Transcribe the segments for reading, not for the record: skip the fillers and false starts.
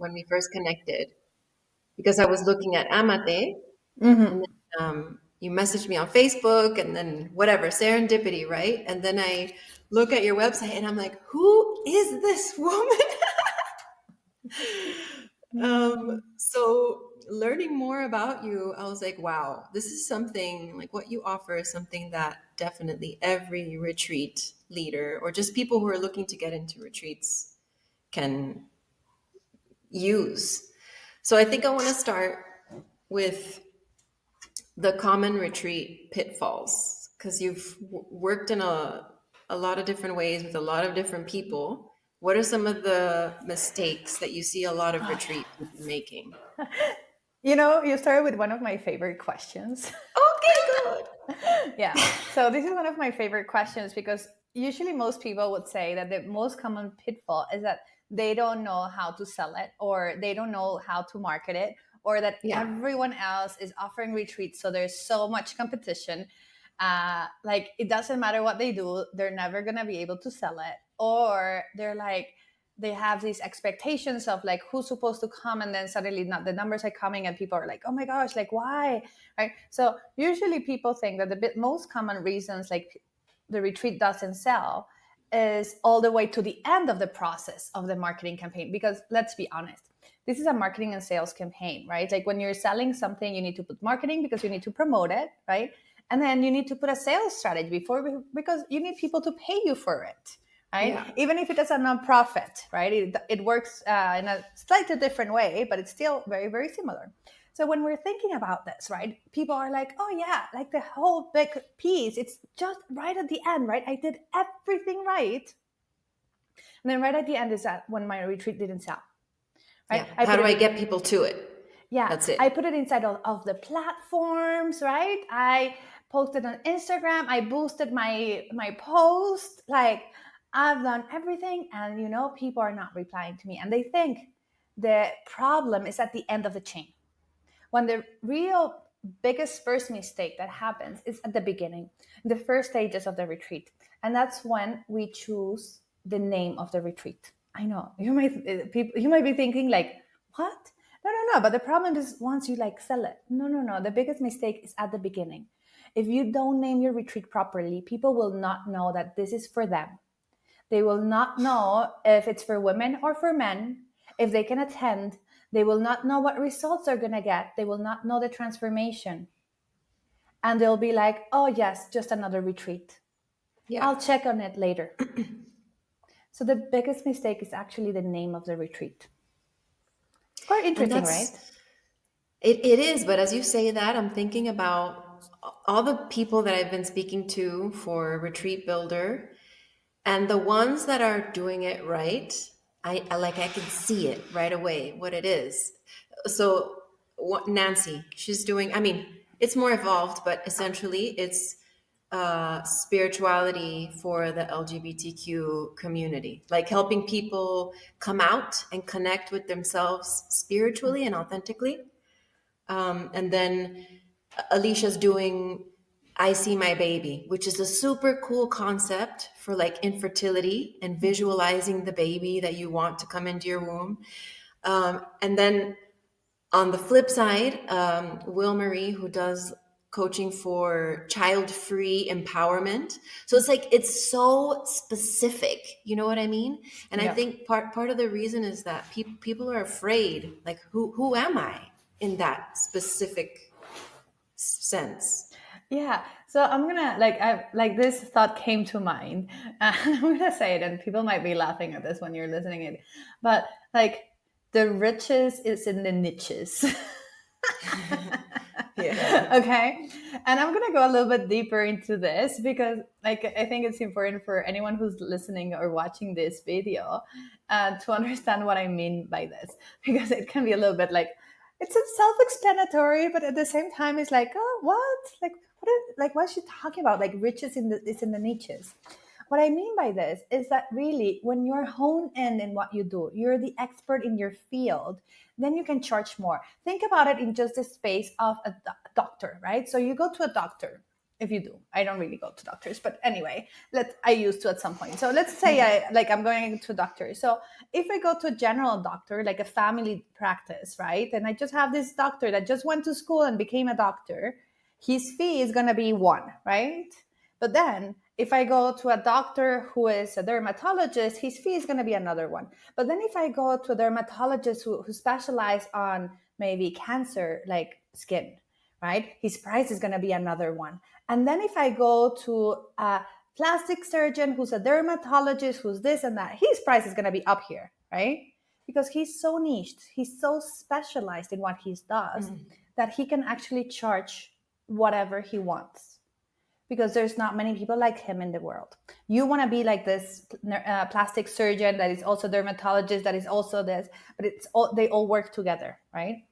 when we first connected because I was looking at Amate, and Hmm. then you messaged me on Facebook, and then whatever, serendipity, right? And then I look at your website and I'm like, who is this woman? So learning more about you, I was like, wow, this is something like what you offer is something that definitely every retreat leader or just people who are looking to get into retreats can use. So I think I want to start with the common retreat pitfalls because you've worked in a lot of different ways with a lot of different people. What are some of the mistakes that you see a lot of Oh, retreat people making? you started with one of my favorite questions. Okay, good. Yeah. So this is one of my favorite questions because usually most people would say that the most common pitfall is that they don't know how to sell it or they don't know how to market it or that Yeah. everyone else is offering retreats. So there's so much competition. Like it doesn't matter what they do, they're never going to be able to sell it. Or they're like, they have these expectations of like who's supposed to come and then suddenly not the numbers are coming and people are like, oh my gosh, like why, right? So usually people think that most common reasons like the retreat doesn't sell is all the way to the end of the process of the marketing campaign. Because let's be honest, this is a marketing and sales campaign, right? Like when you're selling something, you need to put marketing because you need to promote it, right? And then you need to put a sales strategy because you need people to pay you for it, right? Yeah. Even if it is a nonprofit, right? It works in a slightly different way, but it's still very, very similar. So when we're thinking about this, right, people are like, oh yeah, like the whole big piece, it's just right at the end, right? I did everything right. And then right at the end is that when my retreat didn't sell, right? Yeah. I How put do it I in, get people to it? yeah, That's I it. put it inside of the platforms, right? I posted on Instagram, I boosted my post, like I've done everything and people are not replying to me and they think the problem is at the end of the chain. When the real biggest first mistake that happens is at the beginning, the first stages of the retreat. And that's when we choose the name of the retreat. I know you might be thinking like, what? No. But the problem is once you like sell it. No. The biggest mistake is at the beginning. If you don't name your retreat properly, people will not know that this is for them. They will not know if it's for women or for men, if they can attend. They will not know what results they're going to get. They will not know the transformation. And they'll be like, oh, yes, just another retreat. Yeah. I'll check on it later. So the biggest mistake is actually the name of the retreat. Quite And interesting, right? it is, but as you say that, I'm thinking about all the people that I've been speaking to for Retreat Builder. And the ones that are doing it right, I can see it right away what it is. So Nancy, she's doing. I mean, it's more evolved, but essentially, it's spirituality for the LGBTQ community, like helping people come out and connect with themselves spiritually and authentically. And then Alicia's doing I See My Baby, which is a super cool concept for like infertility and visualizing the baby that you want to come into your womb. And then on the flip side, Will Marie, who does coaching for child-free empowerment. So it's like it's so specific, you know what I mean? And I Yeah. think part of the reason is that people are afraid, like who am I in that specific sense? Yeah. So I'm gonna like this thought came to mind. I'm gonna say it, and people might be laughing at this when you're listening it, but like the riches is in the niches. Yeah. Okay. And I'm going to go a little bit deeper into this because like I think it's important for anyone who's listening or watching this video to understand what I mean by this, because it can be a little bit like it's self-explanatory, but at the same time it's like, oh, what, like what's she talking about, like riches in the it's in the niches. What I mean by this is that really, when you're honed in what you do, you're the expert in your field, then you can charge more. Think about it in just the space of a doctor, right? So you go to a doctor. If you do, I don't really go to doctors, but anyway, I used to at some point. So let's say I'm going to a doctor. So if I go to a general doctor, like a family practice, right, and I just have this doctor that just went to school and became a doctor, his fee is going to be one, right? But then if I go to a doctor who is a dermatologist, his fee is going to be another one. But then if I go to a dermatologist who specializes on maybe cancer, like skin, right, his price is going to be another one. And then if I go to a plastic surgeon who's a dermatologist, who's this and that, his price is going to be up here, right? Because he's so niched, he's so specialized in what he does that he can actually charge whatever he wants. Because there's not many people like him in the world. You want to be like this plastic surgeon that is also dermatologist, that is also this, but they all work together, right?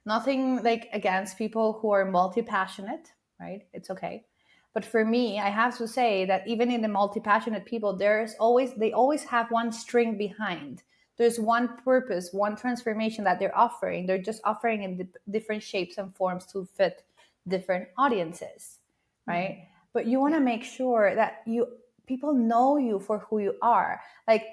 Nothing like against people who are multi-passionate, right? It's okay. But for me, I have to say that even in the multi-passionate people, they always have one string behind. There's one purpose, one transformation that they're offering. They're just offering in different shapes and forms to fit different audiences, right? But you want to make sure that people know you for who you are. Like,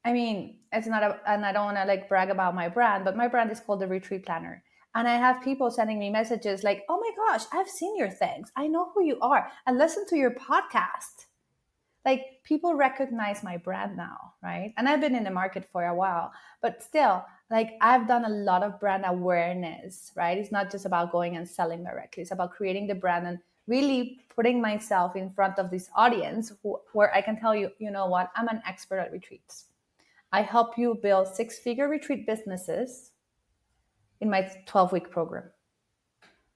I mean, it's not and I don't want to like brag about my brand, but my brand is called the Retreat Planner. And I have people sending me messages like, oh my gosh, I've seen your things. I know who you are. And listen to your podcast. Like, people recognize my brand now, right? And I've been in the market for a while, but still, like, I've done a lot of brand awareness, right? It's not just about going and selling directly. It's about creating the brand and really putting myself in front of this audience where I can tell you, you know what, I'm an expert at retreats. I help you build 6-figure retreat businesses in my 12-week program,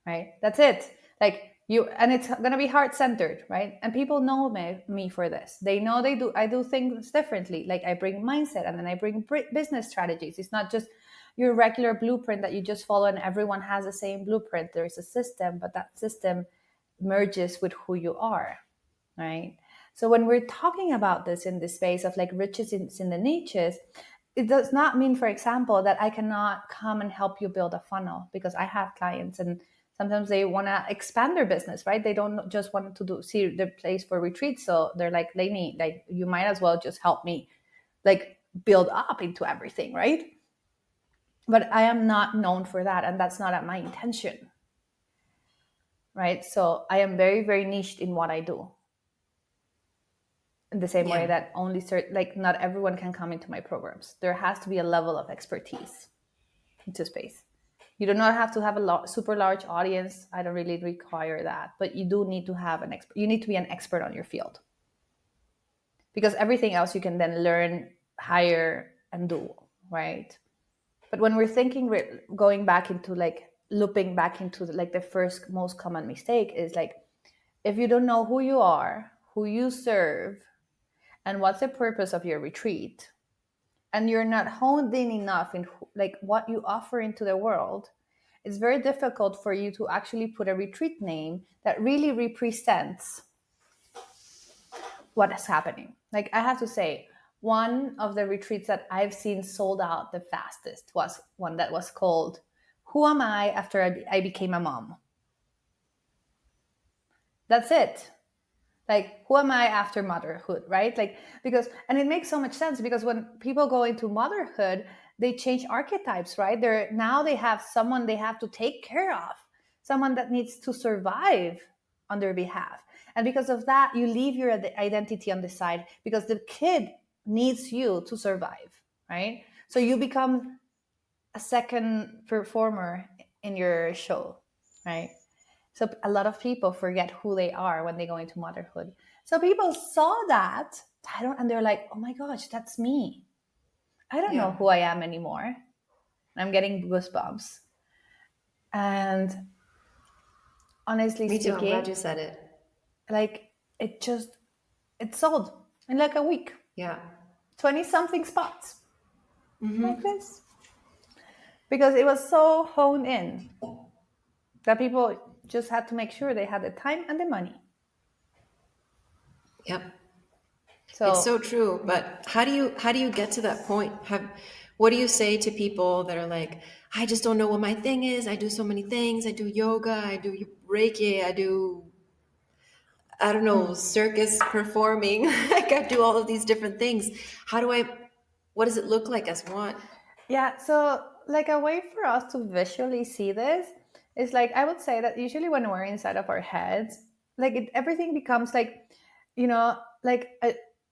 right? That's it. Like and it's going to be heart-centered, right? And people know me for this. They know I do things differently. Like, I bring mindset, and then I bring business strategies. It's not just your regular blueprint that you just follow and everyone has the same blueprint. There's a system, but that system merges with who you are, right? So when we're talking about this in the space of like riches in the niches, it does not mean, for example, that I cannot come and help you build a funnel, because I have clients and sometimes they want to expand their business, right? They don't just want to see the place for retreats. So they're like, Leni, like, you might as well just help me like build up into everything, right? But I am not known for that, and that's not my intention, right? So I am very, very niched in what I do. In the same way that only not everyone can come into my programs. There has to be a level of expertise into space. You do not have to have a super large audience. I don't really require that, but you do need to have you need to be an expert on your field, because everything else you can then learn, hire, and do, right? But when we're thinking, going back into like looping back into like the first most common mistake is like, if you don't know who you are, who you serve, and what's the purpose of your retreat, and you're not honed in enough in like what you offer into the world, it's very difficult for you to actually put a retreat name that really represents what is happening. Like, I have to say, one of the retreats that I've seen sold out the fastest was one that was called Who Am I After I Became a Mom? That's it. Like, who am I after motherhood, right? Like, because, and it makes so much sense, because when people go into motherhood, they change archetypes, right? Now they have someone they have to take care of, someone that needs to survive on their behalf. And because of that, you leave your identity on the side, because the kid needs you to survive, right? So you become a second performer in your show, right? So a lot of people forget who they are when they go into motherhood. So people saw that title and they're like, oh my gosh, that's me. I don't know who I am anymore. I'm getting goosebumps. And honestly Me too. I'm speaking, glad you said it. like, it sold in like a week. Yeah. 20 something spots. Like this. Because it was so honed in that people just had to make sure they had the time and the money. Yep. So It's so true. But how do you get to that point? What do you say to people that are like, I just don't know what my thing is. I do so many things. I do yoga. I do Reiki. I do I don't know, Mm. circus performing. Like I do all of these different things. How do I, what does it look like as one? Yeah, so like a way for us to visually see this is like I would say that usually when we're inside of our heads, like everything becomes like,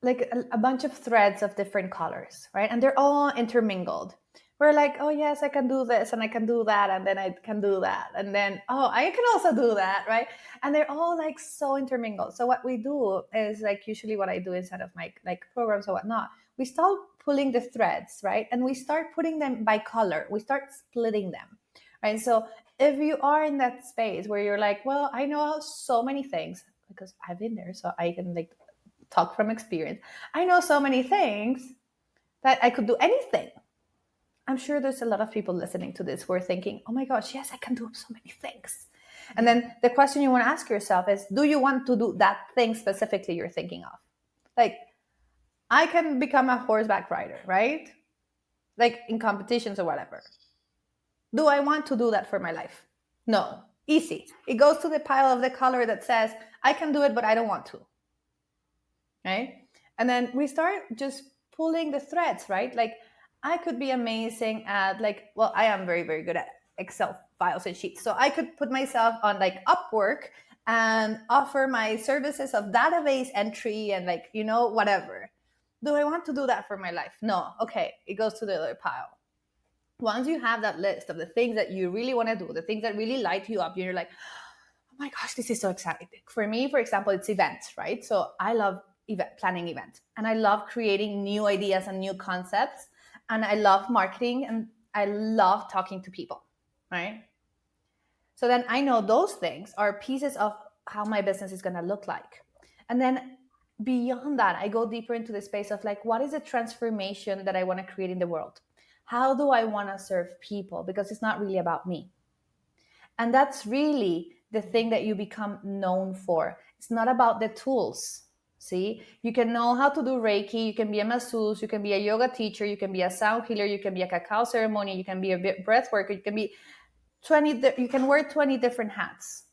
like a bunch of threads of different colors, right? And they're all intermingled. We're like, oh yes, I can do this and I can do that, and then I can do that, and then oh, I can also do that, right? And they're all like so intermingled. So what we do is like usually what I do inside of my like programs or whatnot, we start pulling the threads, right? And we start putting them by color. We start splitting them, right? So if you are in that space where you're like, well, I know so many things because I've been there, so I can like talk from experience. I know so many things that I could do anything. I'm sure there's a lot of people listening to this who are thinking, oh my gosh, yes, I can do so many things. And Yeah. then the question you want to ask yourself is, do you want to do that thing specifically you're thinking of? Like, I can become a horseback rider, right? Like in competitions or whatever. Do I want to do that for my life? No. Easy. It goes to the pile of the color that says, I can do it, but I don't want to. Right? And then we start just pulling the threads, right? Like I could be amazing at like, well, I am very, very good at Excel files and sheets. So I could put myself on like Upwork and offer my services of database entry and like, whatever. Do I want to do that for my life? No. Okay. It goes to the other pile. Once you have that list of the things that you really want to do, the things that really light you up, you're like, oh my gosh, this is so exciting. For me, for example, it's events, right? So I love planning events and I love creating new ideas and new concepts. And I love marketing and I love talking to people, right? So then I know those things are pieces of how my business is going to look like. And then beyond that, I go deeper into the space of like, what is the transformation that I want to create in the world? How do I want to serve people? Because it's not really about me. And that's really the thing that you become known for. It's not about the tools. See, you can know how to do Reiki, you can be a masseuse, you can be a yoga teacher, you can be a sound healer, you can be a cacao ceremony, you can be a breath worker, you can be 20, you can wear 20 different hats.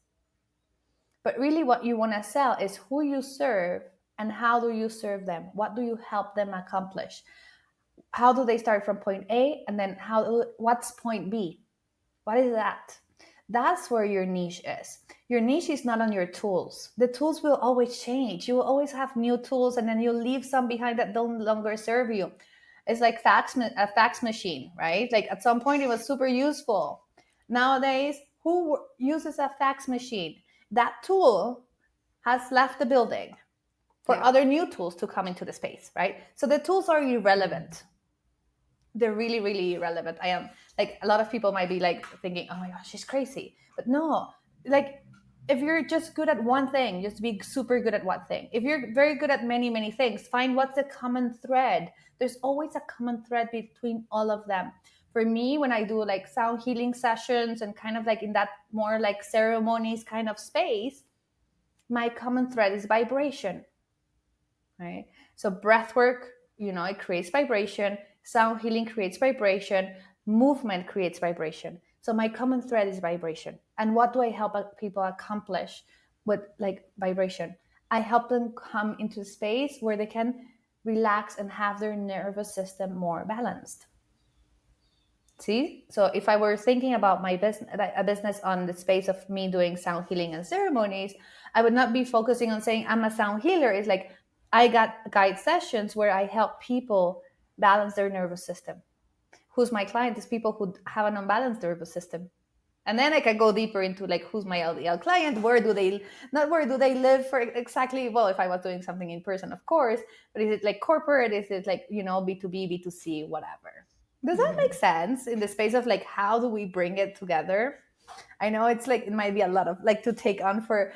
But really, what you want to sell is who you serve and how do you serve them? What do you help them accomplish? How do they start from point A and then what's point B? What is that? That's where your niche is. Your niche is not on your tools. The tools will always change. You will always have new tools and then you'll leave some behind that don't longer serve you. It's like a fax machine, right? Like at some point it was super useful. Nowadays, who uses a fax machine? That tool has left the building for Yeah. other new tools to come into the space, right? So the tools are irrelevant. They're really, really irrelevant. I am like, a lot of people might be like thinking, oh my gosh, she's crazy. But no, like if you're just good at one thing, just be super good at one thing. If you're very good at many, many things, find what's the common thread. There's always a common thread between all of them. For me, when I do like sound healing sessions and kind of like in that more like ceremonies kind of space, my common thread is vibration, right? So breath work, it creates vibration. Sound healing creates vibration. Movement creates vibration. So my common thread is vibration. And what do I help people accomplish with like vibration? I help them come into a space where they can relax and have their nervous system more balanced. See? So if I were thinking about my business, a business on the space of me doing sound healing and ceremonies, I would not be focusing on saying I'm a sound healer. It's like I got guide sessions where I help people balance their nervous system. Who's my client is people who have an unbalanced nervous system. And then I can go deeper into like who's my LDL client, where do they live for exactly, well, if I was doing something in person, of course, but is it like corporate? Is it like, B2B, B2C, whatever? Does that make sense in the space of like how do we bring it together? I know it's like it might be a lot of like to take on for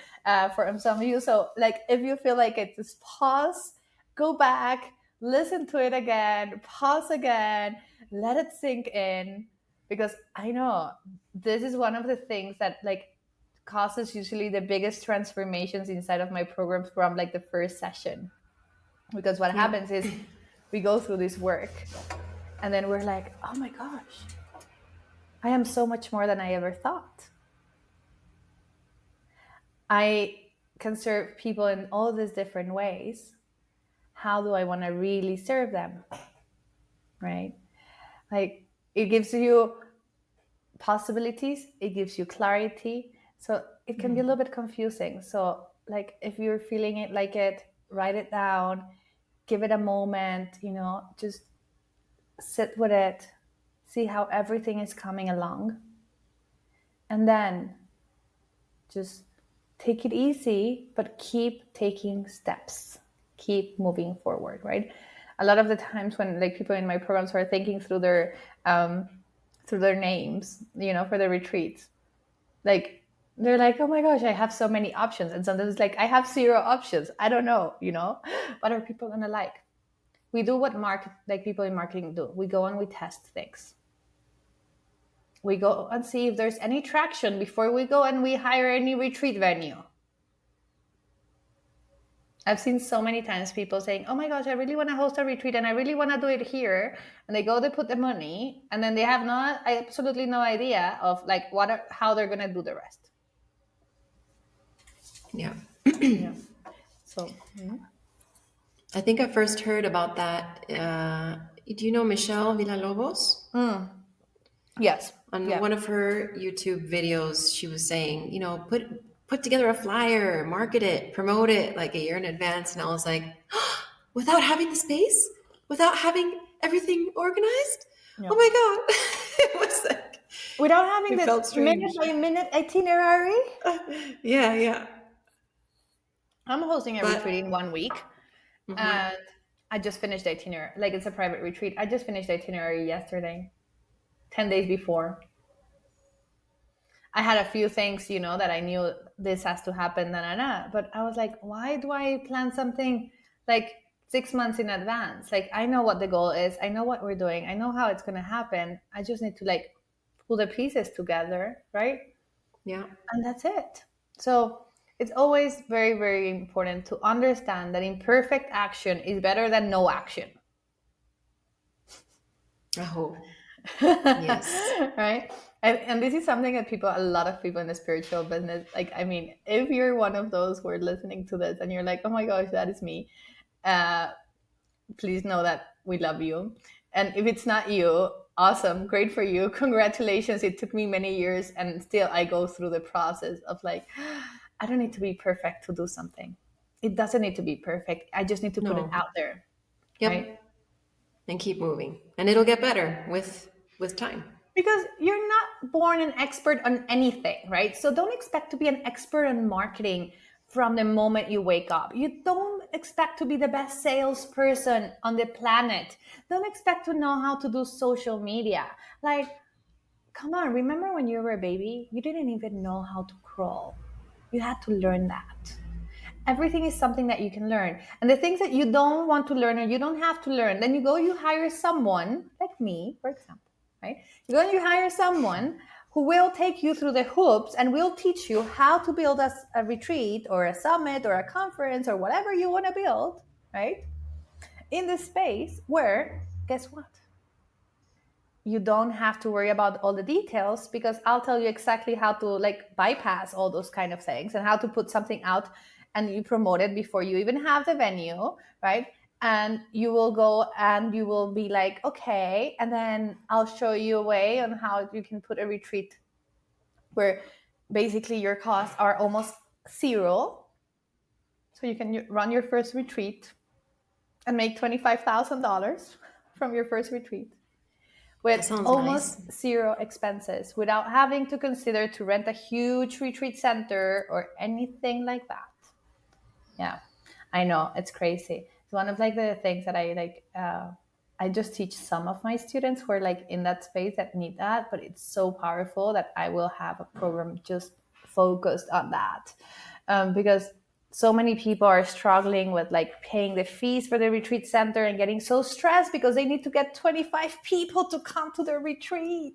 some of you. So like if you feel like it, just pause, go back, listen to it again, pause again, let it sink in, because I know this is one of the things that like causes usually the biggest transformations inside of my programs from like the first session. Because what Yeah. happens is we go through this work and then we're like, oh my gosh, I am so much more than I ever thought. I can serve people in all these different ways, how do I want to really serve them? Right? Like, it gives you possibilities, it gives you clarity. So it can be a little bit confusing. So, like, if you're feeling it like it, write it down, give it a moment, just sit with it, see how everything is coming along. And then just take it easy, but keep taking steps, keep moving forward, right? A lot of the times when like people in my programs are thinking through their names, for the retreats, like they're like, oh my gosh, I have so many options. And sometimes it's like, I have zero options. I don't know, what are people gonna like? We do what people in marketing do. We go and we test things. We go and see if there's any traction before we go and we hire any retreat venue. I've seen so many times people saying, oh my gosh, I really want to host a retreat and I really want to do it here. And they go, they put the money, and then they have absolutely no idea of like how they're going to do the rest. Yeah. Yeah. So, I think I first heard about that. Do you know Michelle Villalobos? yes. On Yeah. one of her YouTube videos, she was saying, put together a flyer, market it, promote it like a year in advance. And I was like, without having the space, without having everything organized. Yeah. Oh my God. It was like, Without having it felt the strange. minute by minute itinerary. Yeah. I'm hosting a But retreat in 1 week, and I just finished the itinerary. Like, it's a private retreat. I just finished the itinerary yesterday, 10 days before. I had a few things, that I knew this has to happen, but I was like, why do I plan something like 6 months in advance? Like, I know what the goal is. I know what we're doing. I know how it's going to happen. I just need to like pull the pieces together, right? yeah. And that's it. So it's always very, very important to understand that imperfect action is better than no action. Oh, yes. Right? And this is something that a lot of people in the spiritual business, like, I mean, if you're one of those who are listening to this and you're like, oh my gosh, that is me, please know that we love you. And if it's not you, awesome, great for you, congratulations. It took me many years, and still I go through the process of like, I don't need to be perfect to do something. It doesn't need to be perfect. I just need to put it No. out there. Yep. Right? And keep moving. And it'll get better with time. Because you're not born an expert on anything, right? So don't expect to be an expert on marketing from the moment you wake up. You don't expect to be the best salesperson on the planet. Don't expect to know how to do social media. Like, come on, remember when you were a baby? You didn't even know how to crawl. You had to learn that. Everything is something that you can learn. And the things that you don't want to learn or you don't have to learn, then you hire someone like me, for example, right? You go and you hire someone who will take you through the hoops and will teach you how to build a retreat or a summit or a conference or whatever you want to build, right? In the space where, guess what? You don't have to worry about all the details, because I'll tell you exactly how to like bypass all those kind of things and how to put something out and you promote it before you even have the venue, right? And you will go and you will be like, okay, and then I'll show you a way on how you can put a retreat where basically your costs are almost zero. So you can run your first retreat and make $25,000 from your first retreat with That sounds nice. almost zero expenses, without having to consider to rent a huge retreat center or anything like that. Yeah, I know, it's crazy. It's one of like the things that I like. I just teach some of my students who are like in that space that need that, but it's so powerful that I will have a program just focused on that, because so many people are struggling with like paying the fees for the retreat center and getting so stressed because they need to get 25 people to come to their retreat.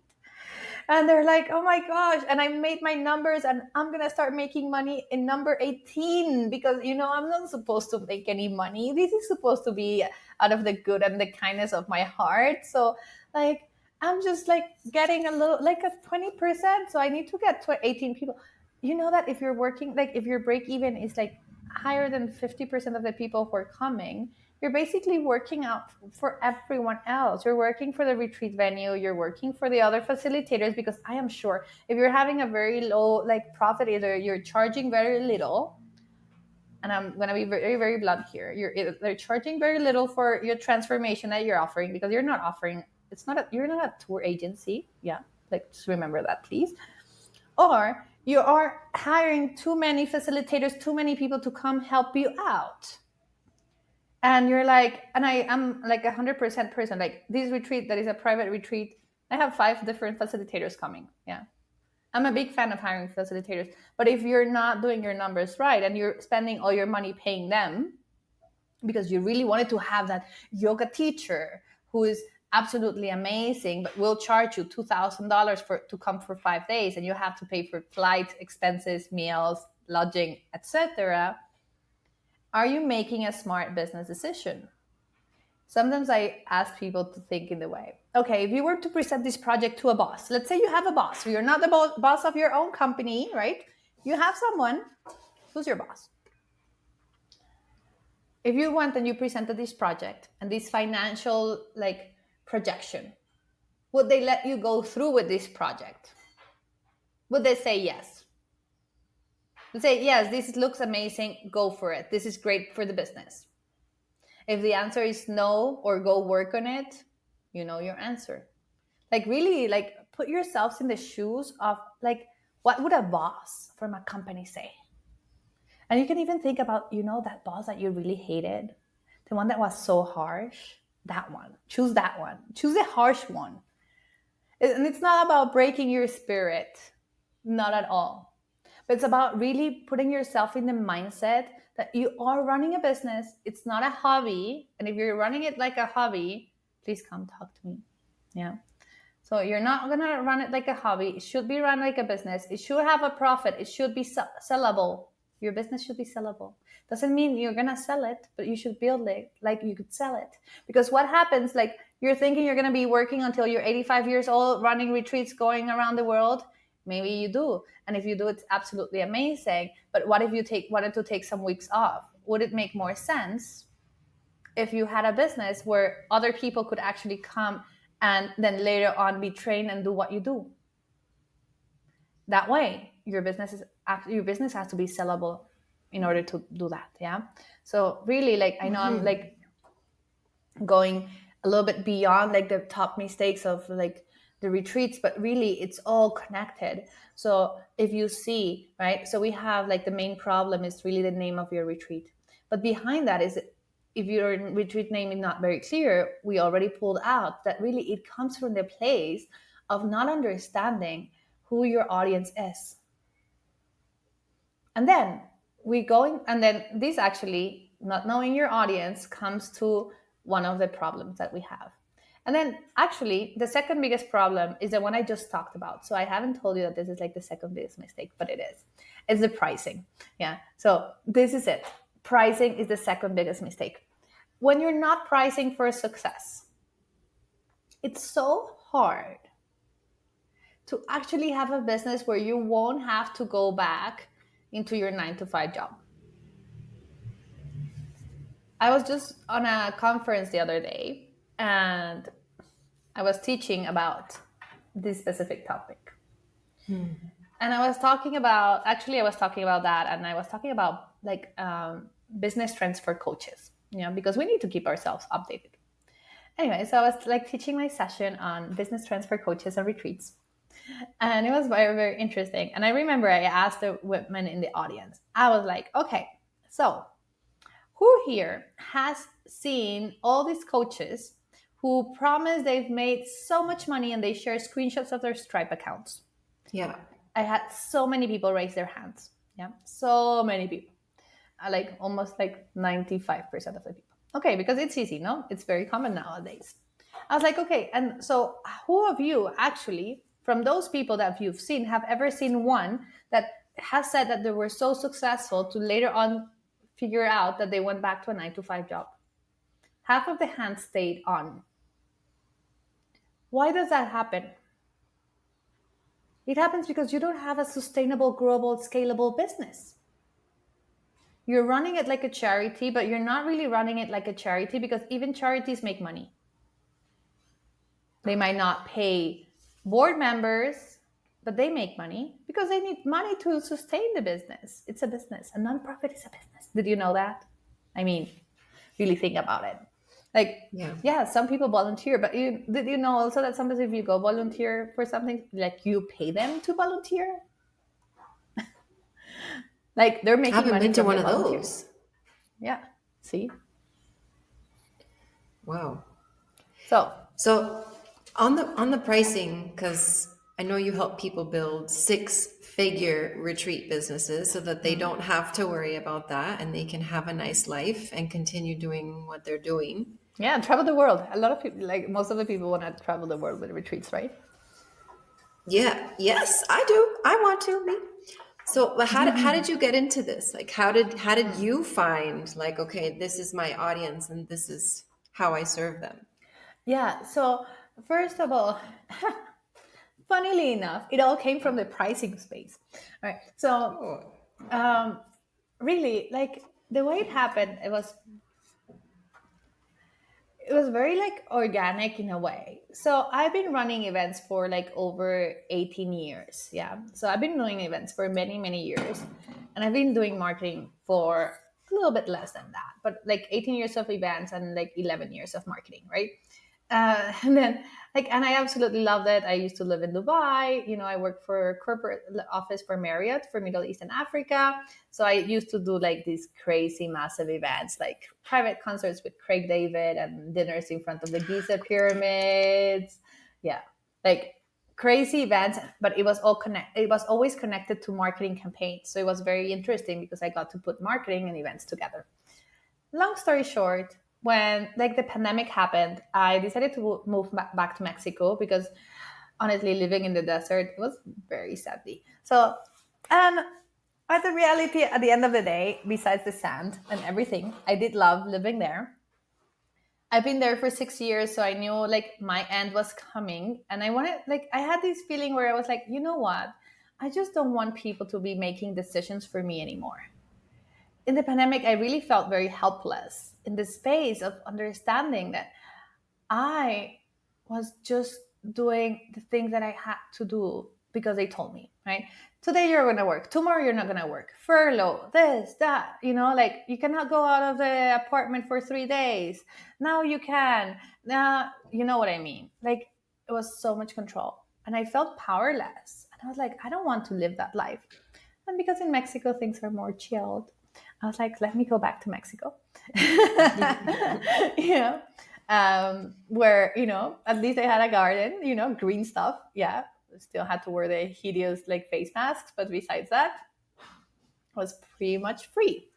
And they're like, oh my gosh. And I made my numbers and I'm going to start making money in number 18 because, I'm not supposed to make any money. This is supposed to be out of the good and the kindness of my heart. So like, I'm just like getting a little, like a 20%. So I need to get 18 people. you know that if you're working, like if your break even is like higher than 50% of the people who are coming, you're basically working out for everyone else. You're working for the retreat venue, you're working for the other facilitators, because I am sure if you're having a very low like profit, either you're charging very little, and I'm going to be very, very blunt here. They're charging very little for your transformation that you're offering, because you're not offering, you're not a tour agency. Yeah. Like, just remember that, please. Or you are hiring too many facilitators, too many people to come help you out. And you're like, and I am like 100% person, like this retreat that is a private retreat, I have 5 different facilitators coming. Yeah. I'm a big fan of hiring facilitators. But if you're not doing your numbers right and you're spending all your money paying them because you really wanted to have that yoga teacher who is absolutely amazing, but will charge you $2,000 to come for 5 days, and you have to pay for flight expenses, meals, lodging, etc., are you making a smart business decision? Sometimes I ask people to think in the way, okay, if you were to present this project to a boss, let's say you have a boss, so you're not the boss of your own company, right? You have someone who's your boss. If you went and you presented this project and this financial like projection, would they let you go through with this project? Would they say yes? They say, yes, this looks amazing, go for it. This is great for the business. If the answer is no, or go work on it, you know your answer. Like really, like put yourselves in the shoes of like, what would a boss from a company say? And you can even think about, that boss that you really hated, the one that was so harsh, that one. Choose that one. Choose a harsh one. And it's not about breaking your spirit, not at all. But it's about really putting yourself in the mindset that you are running a business. It's not a hobby. And if you're running it like a hobby, please come talk to me. Yeah. So you're not going to run it like a hobby. It should be run like a business. It should have a profit. It should be sellable. Your business should be sellable. Doesn't mean you're going to sell it, but you should build it like you could sell it. Because what happens, like you're thinking you're going to be working until you're 85 years old, running retreats, going around the world. Maybe you do. And if you do, it's absolutely amazing. But what if you wanted to take some weeks off? Would it make more sense if you had a business where other people could actually come and then later on be trained and do what you do? That way, your business has to be sellable in order to do that. Yeah. So really, like I know I'm like going a little bit beyond like the top mistakes of like the retreats, but really it's all connected. So if you see, right, so we have like the main problem is really the name of your retreat, but behind that is, if your retreat name is not very clear, we already pulled out that really it comes from the place of not understanding who your audience is. And then this actually, not knowing your audience, comes to one of the problems that we have. And then actually the second biggest problem is the one I just talked about. So I haven't told you that this is like the second biggest mistake, but it is. It's the pricing. Yeah. So this is it. Pricing is the second biggest mistake. When you're not pricing for success, it's so hard to actually have a business where you won't have to go back into your 9 to 5 job. I was just on a conference the other day and I was teaching about this specific topic. And I was talking about that, and I was talking about like business trends for coaches, because we need to keep ourselves updated. Anyway, so I was like teaching my session on business trends for coaches and retreats. And it was very, very interesting. And I remember I asked the women in the audience, I was like, okay, so who here has seen all these coaches who promise they've made so much money and they share screenshots of their Stripe accounts? Yeah. I had so many people raise their hands. Yeah, so many people. Like almost like 95% of the people. Okay, because it's easy, no? It's very common nowadays. I was like, okay, and so who of you actually, from those people that you've seen, have ever seen one that has said that they were so successful to later on figure out that they went back to a 9 to 5 job? Half of the hands stayed on. Why does that happen? It happens because you don't have a sustainable, growable, scalable business. You're running it like a charity, but you're not really running it like a charity, because even charities make money. They might not pay board members, but they make money because they need money to sustain the business. It's a business. A nonprofit is a business. Did you know that? I mean, really think about it. Like, Yeah. yeah, some people volunteer, but did you know also that sometimes if you go volunteer for something, like you pay them to volunteer? Like they're I making haven't money been to from one the of volunteer. those. Yeah. See? Wow. So So on the pricing, because I know you help people build six-figure retreat businesses so that they don't have to worry about that and they can have a nice life and continue doing what they're doing. yeah, travel the world. A lot of people, like most of the people, want to travel the world with retreats, right? Yeah, yes, I do. I want to be. So, but how did you get into this? Like, how did you find like, okay, this is my audience and this is how I serve them? Yeah. So first of all, funnily enough, it all came from the pricing space. All right. So Oh, um, really, like the way it happened, it was very like organic in a way. So I've been running events for like over 18 years. Yeah. So I've been doing events for many, many years. And I've been doing marketing for a little bit less than that, but like 18 years of events and like 11 years of marketing, right? And then and I absolutely loved it. I used to live in Dubai. I worked for a corporate office for Marriott for Middle East and Africa. So I used to do like these crazy massive events, like private concerts with Craig David and dinners in front of the Giza pyramids. Yeah, like crazy events, but it was always connected to marketing campaigns. So it was very interesting because I got to put marketing and events together. Long story short, when like the pandemic happened, I decided to move back to Mexico because honestly, living in the desert, it was very sadly. So, and but the reality at the end of the day, besides the sand and everything, I did love living there. I've been there for 6 years, so I knew like my end was coming, and I had this feeling where I was like, you know what, I just don't want people to be making decisions for me anymore. In the pandemic, I really felt very helpless in the space of understanding that I was just doing the things that I had to do because they told me, right? Today you're going to work, tomorrow you're not going to work, furlough, this, that, like you cannot go out of the apartment for 3 days. Now you can. Now, you know what I mean? Like it was so much control and I felt powerless. And I was like, I don't want to live that life. And because in Mexico things are more chilled, I was like, let me go back to Mexico. Yeah. Where, at least I had a garden, green stuff. Yeah. Still had to wear the hideous like face masks, but besides that, I was pretty much free.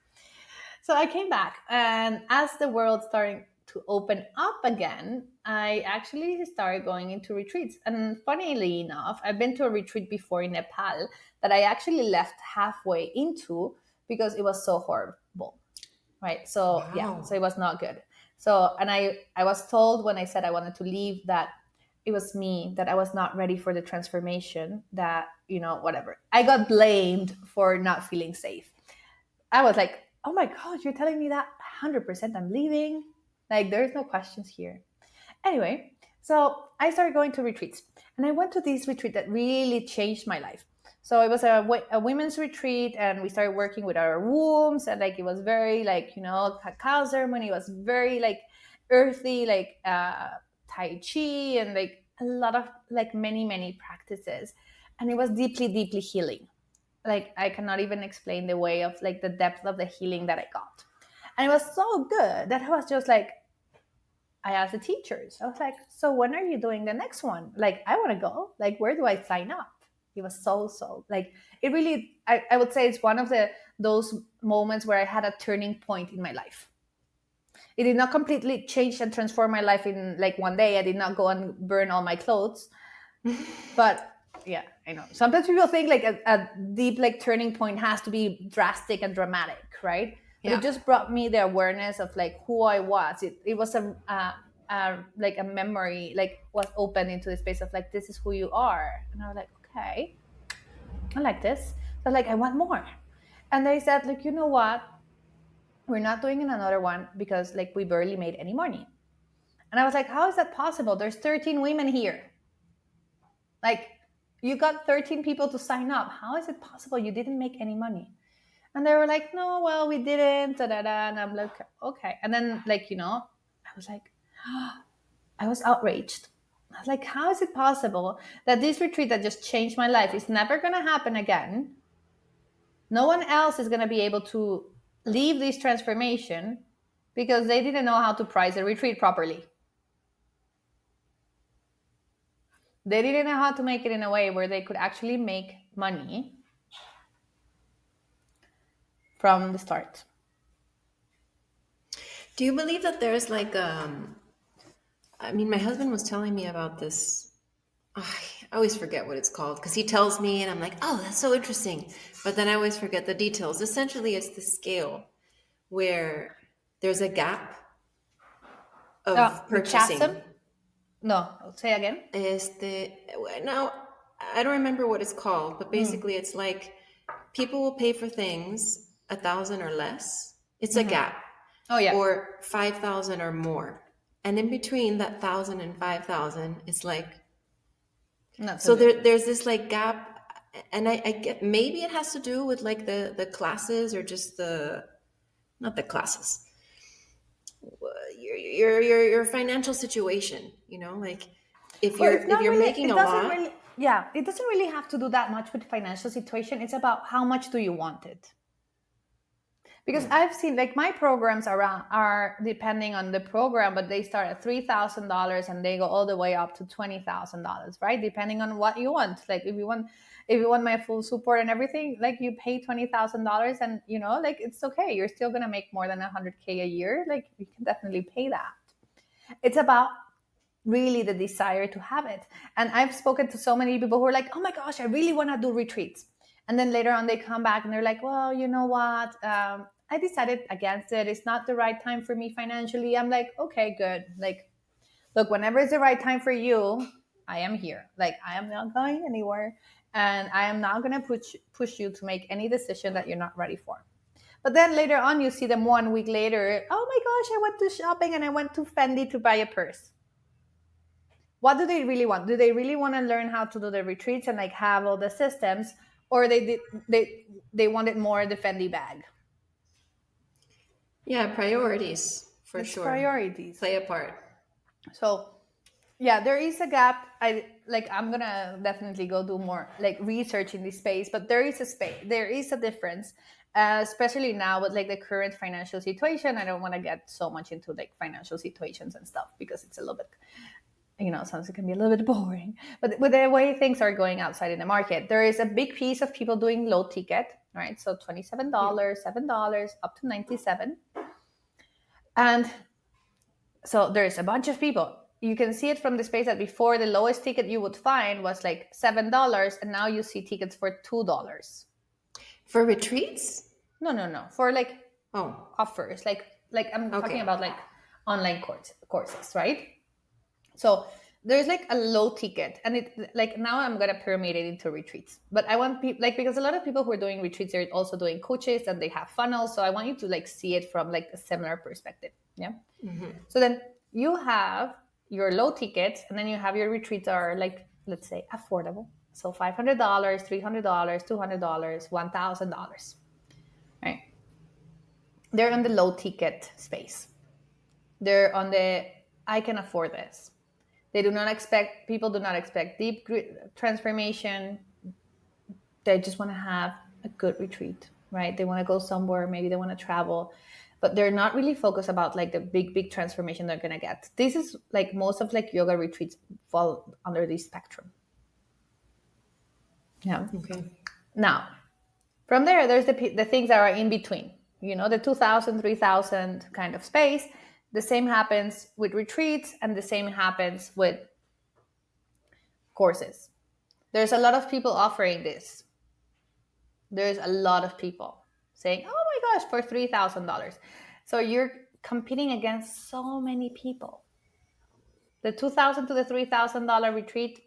So I came back, and as the world started to open up again, I actually started going into retreats. And funnily enough, I've been to a retreat before in Nepal that I actually left halfway into because it was so horrible. Right. So yeah, so wow. it was not good. So and I was told when I said I wanted to leave that it was me, that I was not ready for the transformation, that whatever. I got blamed for not feeling safe. I was like, oh my God, you're telling me that 100% I'm leaving? Like, there's no questions here. Anyway, so I started going to retreats. And I went to this retreat that really changed my life. So it was a women's retreat, and we started working with our wombs. And like, it was very like, cacao ceremony. It was very like earthy, like Tai Chi, and like a lot of like many, many practices. And it was deeply, deeply healing. Like I cannot even explain the way of like the depth of the healing that I got. And it was so good that I was just like, I asked the teachers, I was like, so when are you doing the next one? Like, I want to go. Like, where do I sign up? It was so like it really, I would say it's one of those moments where I had a turning point in my life. It did not completely change and transform my life in like one day. I did not go and burn all my clothes. But yeah, I know. Sometimes people think like a deep like turning point has to be drastic and dramatic, right? But it Yeah. just brought me the awareness of like who I was. It was like a memory, like was open into the space of like this is who you are, and I was like, okay. I like this. So like, I want more. And they said, like, you know what? We're not doing another one because like we barely made any money. And I was like, how is that possible? There's 13 women here. Like, you got 13 people to sign up. How is it possible you didn't make any money? And they were like, no, well, we didn't. Da, da, da. And I'm like, okay. And then, like, I was like, I was outraged. I was like, how is it possible that this retreat that just changed my life is never going to happen again? No one else is going to be able to leave this transformation because they didn't know how to price a retreat properly. They didn't know how to make it in a way where they could actually make money from the start. Do you believe that there's like I mean, my husband was telling me about this. I always forget what it's called because he tells me and I'm like, oh, that's so interesting. But then I always forget the details. Essentially, it's the scale where there's a gap of The chasm? purchasing. No, say again. Now, I don't remember what it's called, but Mm. basically it's like people will pay for things 1,000 or less. It's a Mm-hmm. gap, Oh, yeah. or 5,000 or more. And in between that 1,000 and 5,000, it's like, Not so so good. there's this like gap. And I get, maybe it has to do with like the classes, or just not the classes, your financial situation, like if Well, you're it's if not you're really, making it a doesn't lot. really, yeah, it doesn't really have to do that much with financial situation. It's about how much do you want it. Because Hmm. I've seen like my programs are depending on the program, but they start at $3,000 and they go all the way up to $20,000, right? Depending on what you want. Like if you want my full support and everything, like you pay $20,000 and like it's okay. You're still gonna make more than 100K a year. Like you can definitely pay that. It's about really the desire to have it. And I've spoken to so many people who are like, oh my gosh, I really want to do retreats. And then later on, they come back and they're like, well, you know what? I decided against it. It's not the right time for me financially. I'm like, okay, good. Like, look, whenever it's the right time for you, I am here. Like, I am not going anywhere. And I am not going to push you to make any decision that you're not ready for. But then later on, you see them 1 week later. Oh my gosh, I went to shopping and I went to Fendi to buy a purse. What do they really want? Do they really want to learn how to do the retreats and like have all the systems, or they wanted more the Fendi bag? Yeah, priorities for It's sure priorities. play a part. So yeah, there is a gap. I'm gonna definitely go do more like research in this space, but there is a space, there is a difference, especially now with like the current financial situation. I don't want to get so much into like financial situations and stuff because it's a little bit, sometimes it can be a little bit boring. But with the way things are going outside in the market, there is a big piece of people doing low ticket, right? So Yeah. $27, $7, up to 97. And so there's a bunch of people. You can see it from the space that before the lowest ticket you would find was like $7, and now you see tickets for $2. For retreats? No, no, no. For like Oh, offers, like I'm talking okay. about like online courses, right? So there's like a low ticket, and it like now I'm gonna pyramid it into retreats. But I want people like because a lot of people who are doing retreats are also doing coaches and they have funnels. So I want you to like see it from like a similar perspective. Yeah. Hmm. So then you have your low tickets, and then you have your retreats that are like, let's say, affordable. So $500, $300, $200, $1,000. Right? They're on the low ticket space. They're on the I can afford this. People do not expect deep transformation. They just want to have a good retreat, right? They want to go somewhere, maybe they want to travel, but they're not really focused about like the big transformation they're going to get. This is like most of like yoga retreats fall under this spectrum. Yeah. Okay. Now, from there, there's the things that are in between, the 2000, 3000 kind of space. The same happens with retreats, and the same happens with courses. There's a lot of people offering this. There's a lot of people saying, "Oh my gosh, for $3,000." So you're competing against so many people. The $2,000 to the $3,000 retreat,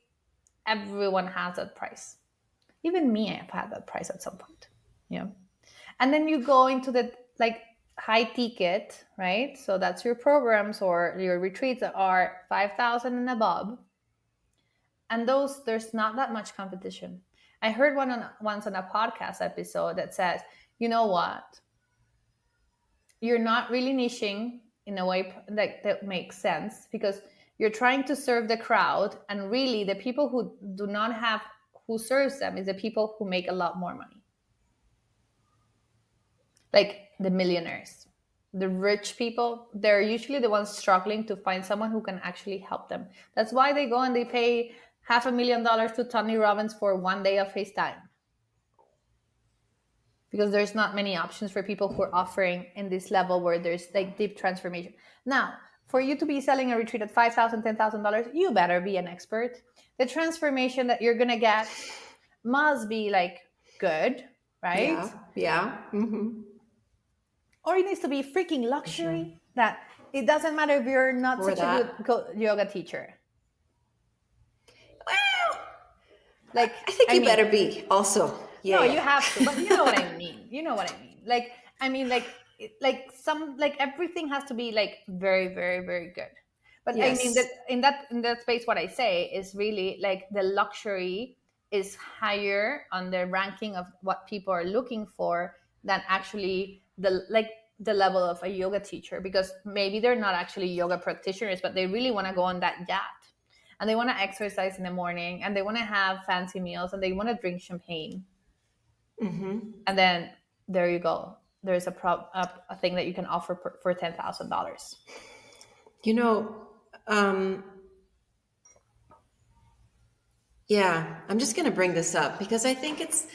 everyone has that price. Even me, I've had that price at some point. Yeah. And then you go into the like high ticket, right? So that's your programs or your retreats that are 5,000 and above. And those, there's not that much competition. I heard once on a podcast episode that says, you know what? You're not really niching in a way that makes sense, because you're trying to serve the crowd, and really the people who do not have who serves them is the people who make a lot more money, like the millionaires. The rich people, they're usually the ones struggling to find someone who can actually help them. That's why they go and they pay $500,000 to Tony Robbins for 1 day of FaceTime, because there's not many options for people who are offering in this level where there's like deep transformation. Now, for you to be selling a retreat at $5,000, $10,000, you better be an expert. The transformation that you're gonna get must be like good, right? Yeah. Yeah. Mm-hmm. Or it needs to be freaking For sure. luxury that it doesn't matter if you're not For such a that. good yoga teacher. Well, Like, I think I you mean, better be also. Yeah. no, you Yeah. have to, but you know what I mean. You know what I mean. Like, I mean, like some, like everything has to be like very, very, very good. But I mean that Yes. in that space, what I say is really like the luxury is higher on the ranking of what people are looking for than actually the level of a yoga teacher, because maybe they're not actually yoga practitioners, but they really want to go on that yacht and they want to exercise in the morning and they want to have fancy meals and they want to drink champagne. Mm-hmm. And then there you go. There's a thing that you can offer for $10,000. You know, um, yeah, I'm just going to bring this up because I think it's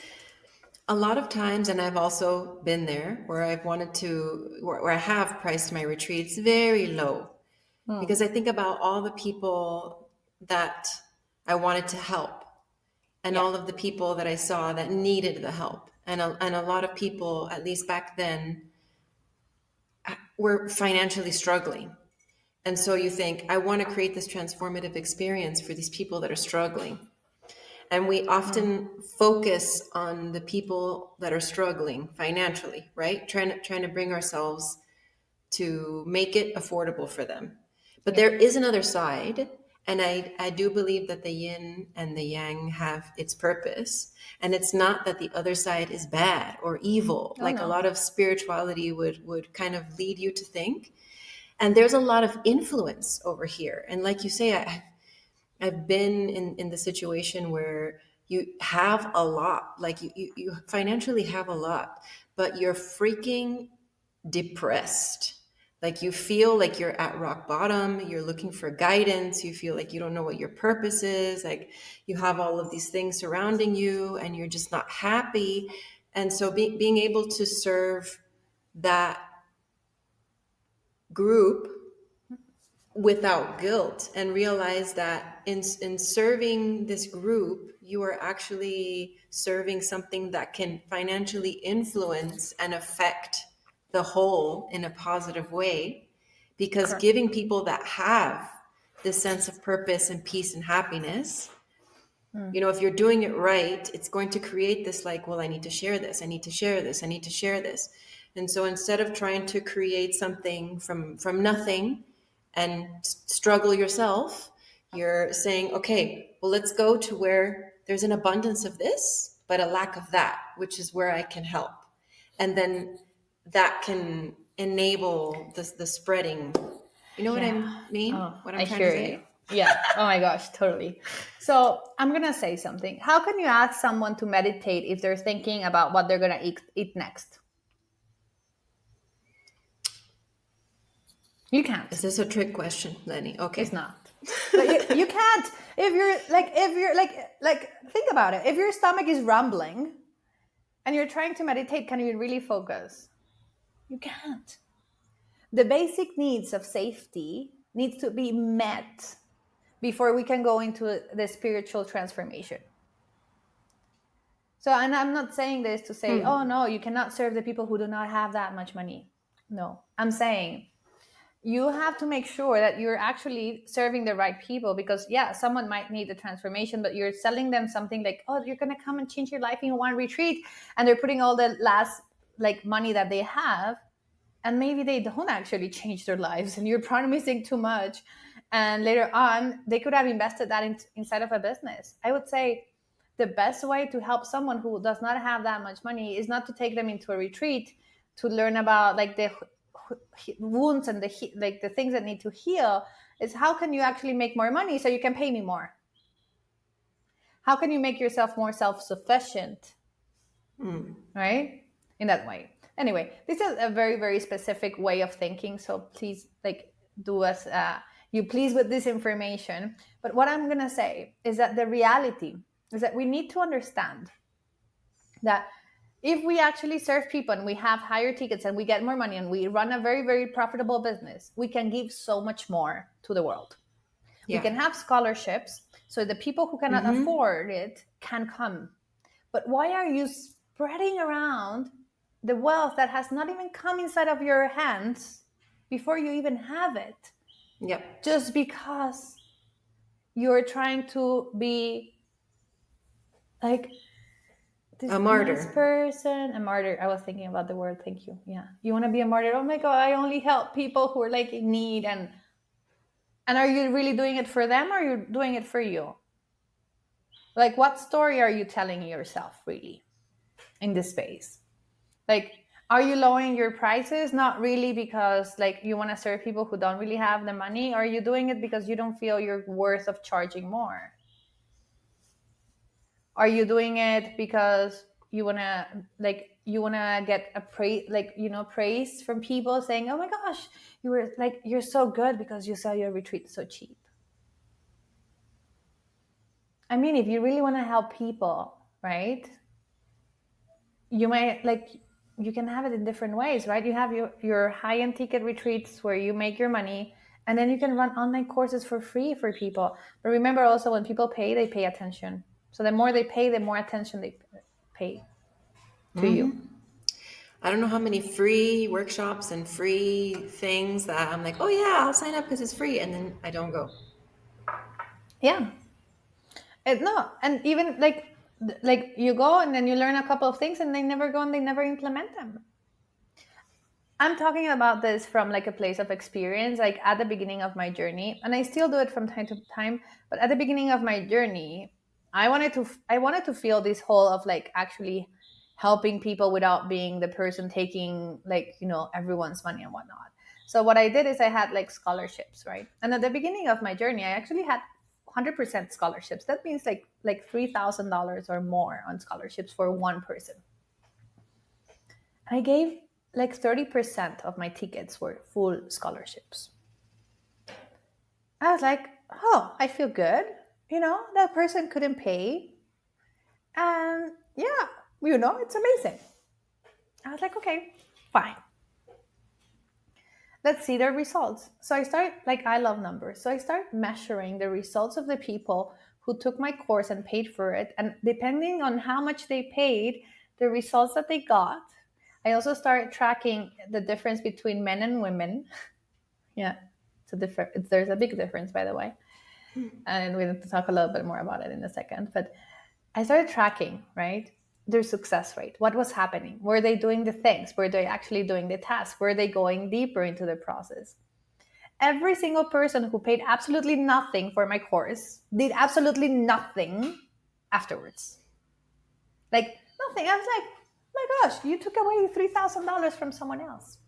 a lot of times, and I've also been there where I've wanted to, where I have priced my retreats very low Hmm. because I think about all the people that I wanted to help and Yeah. all of the people that I saw that needed the help. And a lot of people, at least back then, were financially struggling. And so you think, I want to create this transformative experience for these people that are struggling. And we Hmm. often focus on the people that are struggling financially, right? Trying to bring ourselves to make it affordable for them. But Yeah. there is another side, and I do believe that the yin and the yang have its purpose. And it's not that the other side is bad or evil, Oh like a no. lot of spirituality would kind of lead you to think. And there's a lot of influence over here. And like you say, I've been in the situation where you have a lot, like you financially have a lot, but you're freaking depressed. Like you feel like you're at rock bottom, you're looking for guidance, you feel like you don't know what your purpose is, like you have all of these things surrounding you and you're just not happy. And so being able to serve that group without guilt and realize that in serving this group you are actually serving something that can financially influence and affect the whole in a positive way, because Correct. giving people that have this sense of purpose and peace and happiness, Hmm. you know, if you're doing it right, it's going to create this like, well, I need to share this, I need to share this, I need to share this. And so instead of trying to create something from nothing and struggle yourself, you're saying, okay, well, let's go to where there's an abundance of this, but a lack of that, which is where I can help. And then that can enable the spreading. You know what I Yeah. mean? Oh, What I I'm trying to hear you. say? Yeah. Oh my gosh, totally. So I'm gonna say something. How can you ask someone to meditate if they're thinking about what they're gonna eat next? You Is can't. this a trick question, Lenny? It's Okay. not. But you can't if you're like think about it. If your stomach is rumbling and you're trying to meditate, can you really focus? You can't. The basic needs of safety needs to be met before we can go into the spiritual transformation. So, and I'm not saying this to say, oh Hmm. no, you cannot serve the people who do not have that much money. No, I'm saying you have to make sure that you're actually serving the right people, because yeah, someone might need a transformation, but you're selling them something like, oh, you're going to come and change your life in one retreat, and they're putting all the last like money that they have, and maybe they don't actually change their lives, and you're promising too much, and later on they could have invested that inside of a business. I would say the best way to help someone who does not have that much money is not to take them into a retreat to learn about like the wounds and like the things that need to heal. Is how can you actually make more money so you can pay me more? How can you make yourself more self-sufficient, right? In that way. Anyway, this is a very, very specific way of thinking, so please like do us you please with this information. But what I'm going to say is that the reality is that we need to understand that if we actually serve people and we have higher tickets and we get more money and we run a very, very profitable business, we can give so much more to the world. We Yeah. can have scholarships so the people who cannot afford it can come. But why are you spreading around the wealth that has not even come inside of your hands before you even have it? Yep. Just because you're trying to be like this A nice martyr. person. A martyr. I was thinking about the word. Thank you. Yeah. You want to be a martyr? Oh my God, I only help people who are like in need. And are you really doing it for them, or are you doing it for you? Like, what story are you telling yourself really in this space? Like, are you lowering your prices? Not really, because like you want to serve people who don't really have the money. Or are you doing it because you don't feel you're worth of charging more? Are you doing it because you wanna get a praise from people saying, "Oh my gosh, you're so good because you sell your retreat so cheap." I mean, if you really want to help people, right? You might you can have it in different ways, right? You have your high-end ticket retreats where you make your money, and then you can run online courses for free for people. But remember also, when people pay, they pay attention. So the more they pay, the more attention they pay to you. I don't know how many free workshops and free things that I'm like, oh yeah, I'll sign up because it's free, and then I don't go. Yeah. No, and even like you go and then you learn a couple of things and they never go and they never implement them. I'm talking about this from like a place of experience, like at the beginning of my journey, and I still do it from time to time. But at the beginning of my journey, I wanted to feel this whole of like actually helping people without being the person taking everyone's money and whatnot. So what I did is I had like scholarships, right? And at the beginning of my journey, I actually had 100% scholarships. That means like $3,000 or more on scholarships for one person. I gave like 30% of my tickets were full scholarships. I was like, oh, I feel good. That person couldn't pay. And yeah, it's amazing. I was like, okay, fine. Let's see their results. So I love numbers. So I start measuring the results of the people who took my course and paid for it. And depending on how much they paid, the results that they got, I also started tracking the difference between men and women. Yeah, there's a big difference, by the way. And we need to talk a little bit more about it in a second. But I started tracking, right? Their success rate. What was happening? Were they doing the things? Were they actually doing the tasks? Were they going deeper into the process? Every single person who paid absolutely nothing for my course did absolutely nothing afterwards. Like nothing. I was like, oh my gosh, you took away $3,000 from someone else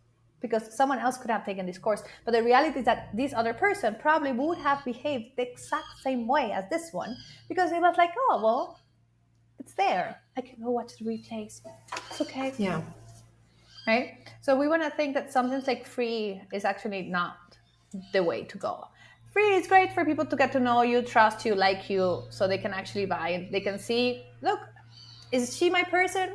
because someone else could have taken this course. But the reality is that this other person probably would have behaved the exact same way as this one because it was like, oh, well, it's there. I can go watch the replays. It's okay. Yeah. Right? So we want to think that sometimes like free is actually not the way to go. Free is great for people to get to know you, trust you, like you, so they can actually buy and they can see, look, is she my person?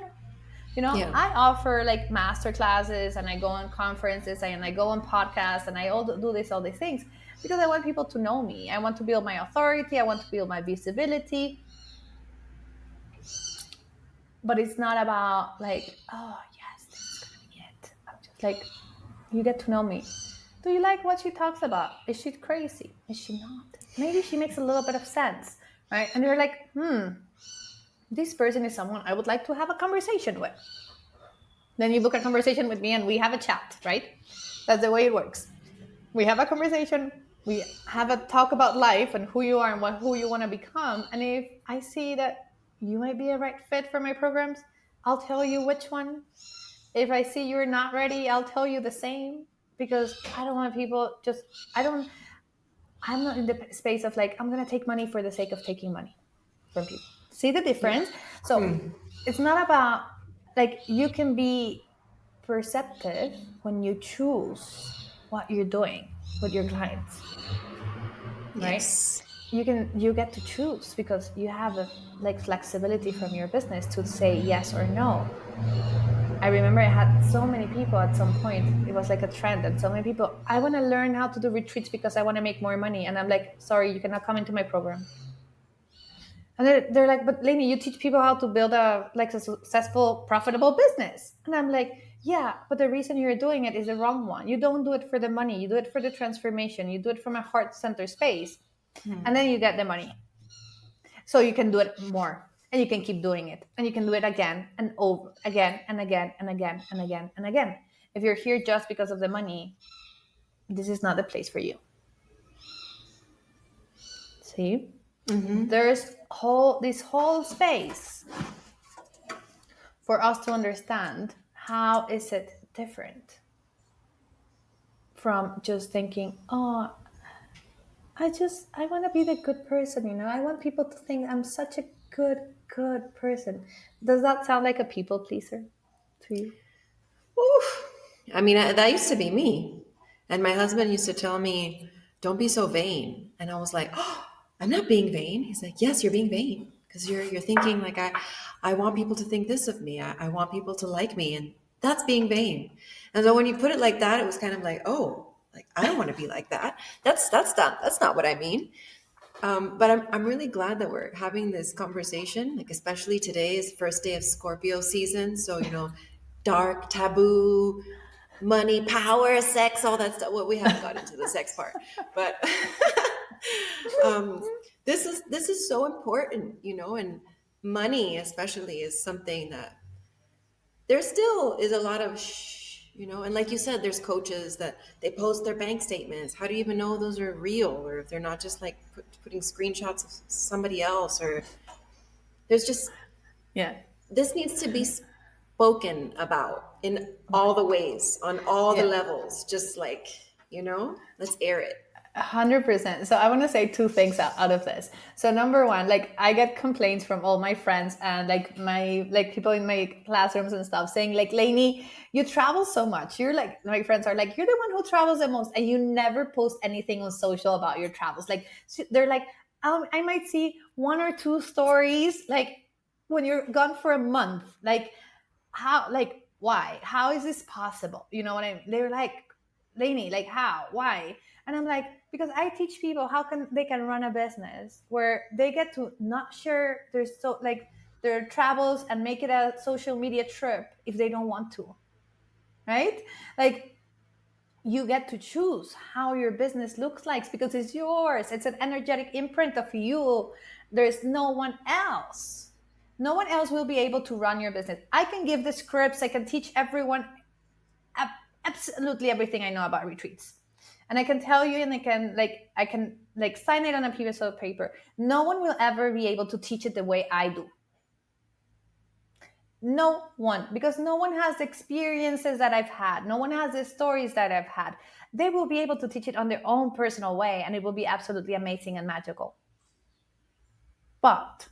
Yeah. I offer like master classes and I go on conferences and I go on podcasts and I all do all these things because I want people to know me. I want to build my authority. I want to build my visibility. But it's not about like, oh yes, this is gonna be it. I'm just like, you get to know me. Do you like what she talks about? Is she crazy? Is she not? Maybe she makes a little bit of sense, right? And you're like, this person is someone I would like to have a conversation with. Then you book a conversation with me and we have a chat, right? That's the way it works. We have a conversation, we have a talk about life and who you are and who you want to become. And if I see that you might be a right fit for my programs, I'll tell you which one. If I see you're not ready, I'll tell you the same, because I don't want people just, I'm not in the space of like, I'm going to take money for the sake of taking money from people. See the difference? So it's not about, like, you can be perceptive when you choose what you're doing with your clients, right? Yes. You get to choose because you have a, like, flexibility from your business to say yes or no. I remember I had so many people at some point, it was like a trend, and so many people, I want to learn how to do retreats because I want to make more money. And I'm like, sorry, you cannot come into my program. And they're like, but Leni, you teach people how to build a, like, a successful, profitable business. And I'm like, yeah, but the reason you're doing it is the wrong one. You don't do it for the money. You do it for the transformation. You do it from a heart-centered space. And then you get the money. So you can do it more, and you can keep doing it, and you can do it again and over again and again and again and again and again. If you're here just because of the money, this is not the place for you. See? There's this whole space for us to understand how is it different from just thinking, oh, I want to be the good person, I want people to think I'm such a good person. Does that sound like a people pleaser to you? Oof. I mean, that used to be me. And my husband used to tell me, don't be so vain. And I was like, oh, I'm not being vain. He's like, yes, you're being vain. Because you're thinking like, I want people to think this of me. I want people to like me. And that's being vain. And so when you put it like that, it was kind of like, oh, like, I don't want to be like that. That's not what I mean. But I'm really glad that we're having this conversation, like especially today is first day of Scorpio season. So, dark, taboo, money, power, sex, all that stuff. Well, we haven't got into the sex part, but um, this is so important, and money especially is something that there still is a lot of and like you said, there's coaches that they post their bank statements. How do you even know those are real, or if they're not just like putting screenshots of somebody else, or there's just Yeah. this needs to be spoken about in all the ways, on all the Yeah. levels, just like, let's air it. 100%. So I want to say two things out of this. So number one, like, I get complaints from all my friends and like like people in my classrooms and stuff saying like, Lainey, you travel so much. You're like, my friends are like, you're the one who travels the most, and you never post anything on social about your travels. Like, they're like, I might see one or two stories like when you're gone for a month. Like, how, like, why, how is this possible? You know what I mean? They're like, Lainey, like, how, why? And I'm like, because I teach people how can they can run a business where they get to not share their, so like, their travels and make it a social media trip if they don't want to, right? Like, you get to choose how your business looks like because it's yours. It's an energetic imprint of you. There's no one else. No one else will be able to run your business. I can give the scripts. I can teach everyone absolutely everything I know about retreats. And I can tell you, and I can sign it on a piece of paper. No one will ever be able to teach it the way I do. No one, because no one has the experiences that I've had. No one has the stories that I've had. They will be able to teach it on their own personal way, and it will be absolutely amazing and magical. But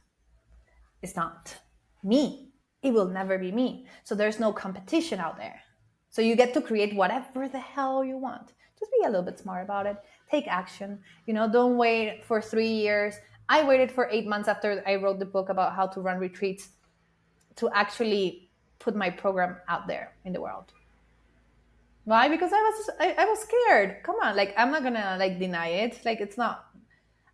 it's not me. It will never be me. So there's no competition out there. So you get to create whatever the hell you want. Just be a little bit smart about it. Take action. Don't wait for 3 years. I waited for 8 months after I wrote the book about how to run retreats to actually put my program out there in the world. Why? Because I was scared. Come on, like, I'm not gonna like deny it. Like, it's not.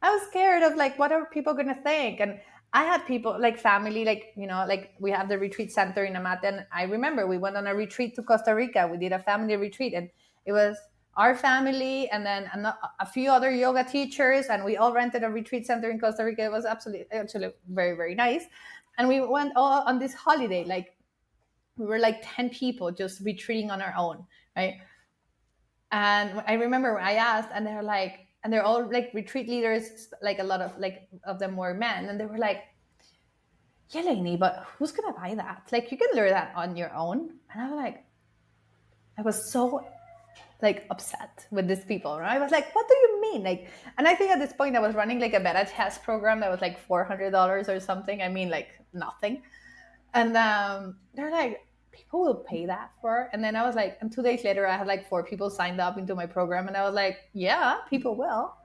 I was scared of like what are people gonna think, and I had people like family, like, like, we have the retreat center in Amate, and I remember we went on a retreat to Costa Rica. We did a family retreat, and it was our family, and then a few other yoga teachers, and we all rented a retreat center in Costa Rica. It was actually very, very nice. And we went all on this holiday. Like, we were like 10 people just retreating on our own, right? And I remember I asked, and they're like, and they're all like retreat leaders, like a lot of like of them were men, and they were like, yeah, Leni, but who's gonna buy that? Like, you can learn that on your own. And I was like, I was so like upset with these people, right? I was like, what do you mean? Like, and I think at this point I was running like a beta test program that was like $400 or something. I mean, like nothing. And they're like, people will pay that for. And then I was like, and 2 days later, I had like 4 people signed up into my program, and I was like, yeah, people will.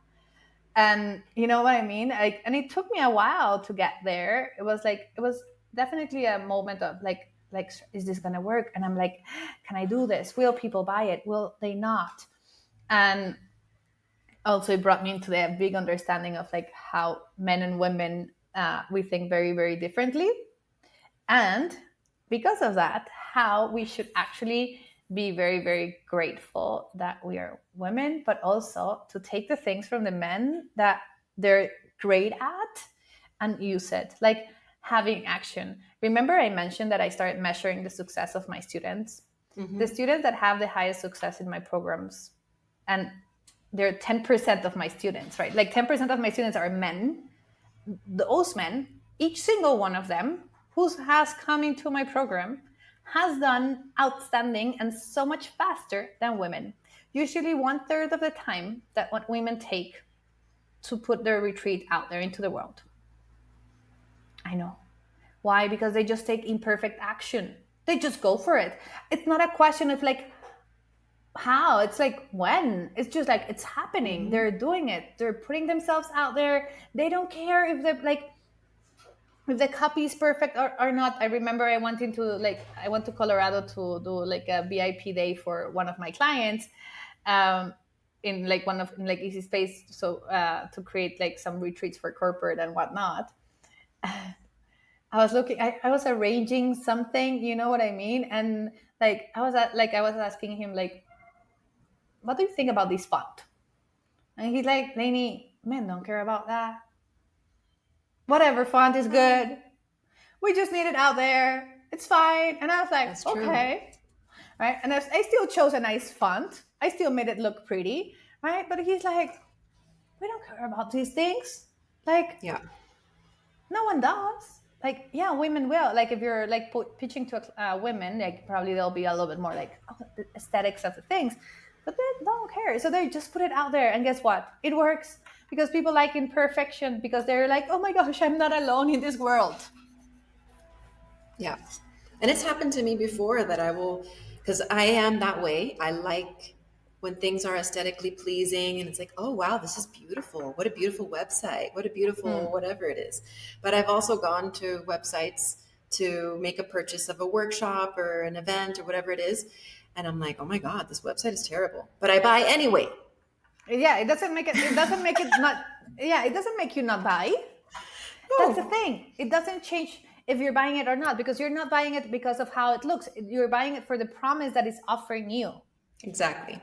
And you know what I mean? Like, and it took me a while to get there. It was definitely a moment of like, is this gonna work? And I'm like, can I do this? Will people buy it? Will they not? And also, it brought me into the big understanding of like how men and women, we think very, very differently. And because of that, how we should actually be very, very grateful that we are women, but also to take the things from the men that they're great at and use it. Like having action. Remember, I mentioned that I started measuring the success of my students. Mm-hmm. The students that have the highest success in my programs, and they're 10% of my students, right? Like 10% of my students are men. Those men, each single one of them who has come into my program has done outstanding and so much faster than women. Usually 1/3 of the time that what women take to put their retreat out there into the world. I know. Why? Because they just take imperfect action. They just go for it. It's not a question of like how, it's like when. It's just like it's happening. Mm-hmm. They're doing it. They're putting themselves out there. They don't care if they're like if the copy is perfect or not. I remember I went to Colorado to do like a VIP day for one of my clients, in like one of in like Easy Space, so to create like some retreats for corporate and whatnot. I was arranging something, you know what I mean? And like I was asking him like, what do you think about this font? And he's like, Leni, men don't care about that. Whatever font is good. We just need it out there. It's fine. And I was like, That's true. okay. Right. And I still chose a nice font. I still made it look pretty. Right. But he's like, we don't care about these things. Like, Yeah. no one does. Like, yeah, women will. Like, if you're like pitching to women, like probably they'll be a little bit more like, oh, the aesthetics of the things. But they don't care. So they just put it out there. And guess what? It works because people like imperfection, because they're like, oh my gosh, I'm not alone in this world. Yeah. And it's happened to me before that I will, because I am that way. I like when things are aesthetically pleasing and it's like, oh, wow, this is beautiful. What a beautiful website. What a beautiful whatever it is. But I've also gone to websites to make a purchase of a workshop or an event or whatever it is. And I'm like, oh my God, this website is terrible. But I buy anyway. Yeah, it doesn't make it not, yeah, it doesn't make you not buy. That's the No. thing. It doesn't change if you're buying it or not, because you're not buying it because of how it looks. You're buying it for the promise that it's offering you. Exactly.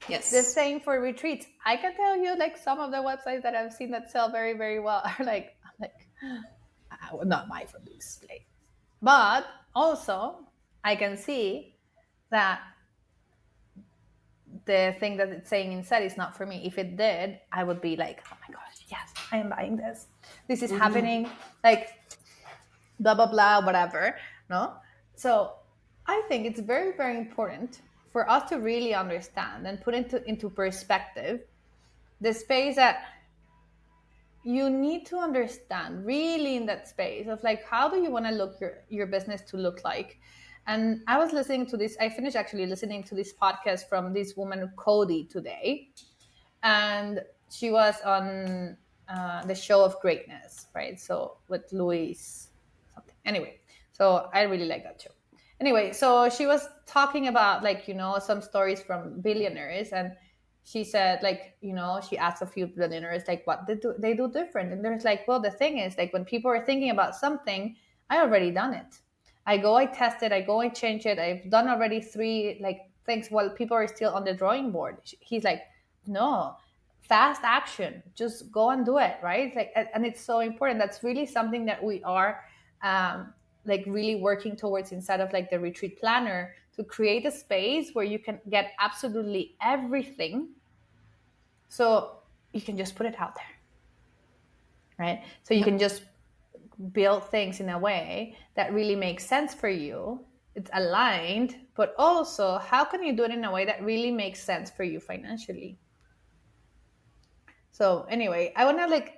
Yes. The same for retreats. I can tell you, like, some of the websites that I've seen that sell very, very well are like, I'm like, I would not buy from these places. But also, I can see that the thing that it's saying inside is not for me. If it did, I would be like, oh my gosh, yes, I am buying this. This is happening. Like, blah, blah, blah, whatever. No? So I think it's very, very important for us to really understand and put into perspective the space that you need to understand, really, in that space of like, how do you want to look your business to look like? And I was listening to this, I finished actually listening to this podcast from this woman, Cody, today. And she was on the Show of Greatness, right? So with Louis something. Anyway, so I really like that show. Anyway, so she was talking about like, you know, some stories from billionaires, and she said like, you know, she asked a few billionaires like what they do different. And there's like, well, the thing is like when people are thinking about something, I already done it. I test it, I go, I change it. I've done already 3 like things while people are still on the drawing board. He's like, no, fast action, just go and do it, right? Like, and it's so important. That's really something that we are like really working towards inside of like the retreat planner, to create a space where you can get absolutely everything, so you can just put it out there, right? So you can just build things in a way that really makes sense for you. It's aligned, but also how can you do it in a way that really makes sense for you financially? So anyway, I want to like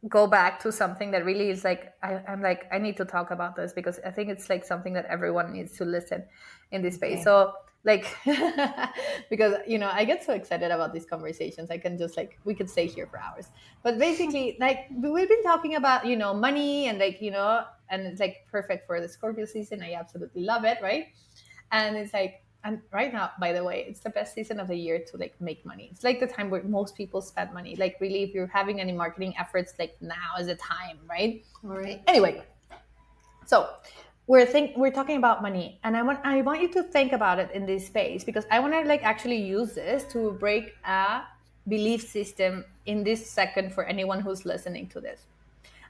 go back to something that really is like, I'm like, I need to talk about this because I think it's like something that everyone needs to listen in this space. Okay. So like, because I get so excited about these conversations. I can just like, we could stay here for hours. But basically, like, we've been talking about money, and like and it's like perfect for the Scorpio season. I absolutely love it, right? And it's like, and right now, by the way, it's the best season of the year to like make money. It's like the time where most people spend money. Like, really, if you're having any marketing efforts, like, now is the time, right? All right. Anyway, so we're talking about money, and I want you to think about it in this space, because I want to like actually use this to break a belief system in this second for anyone who's listening to this.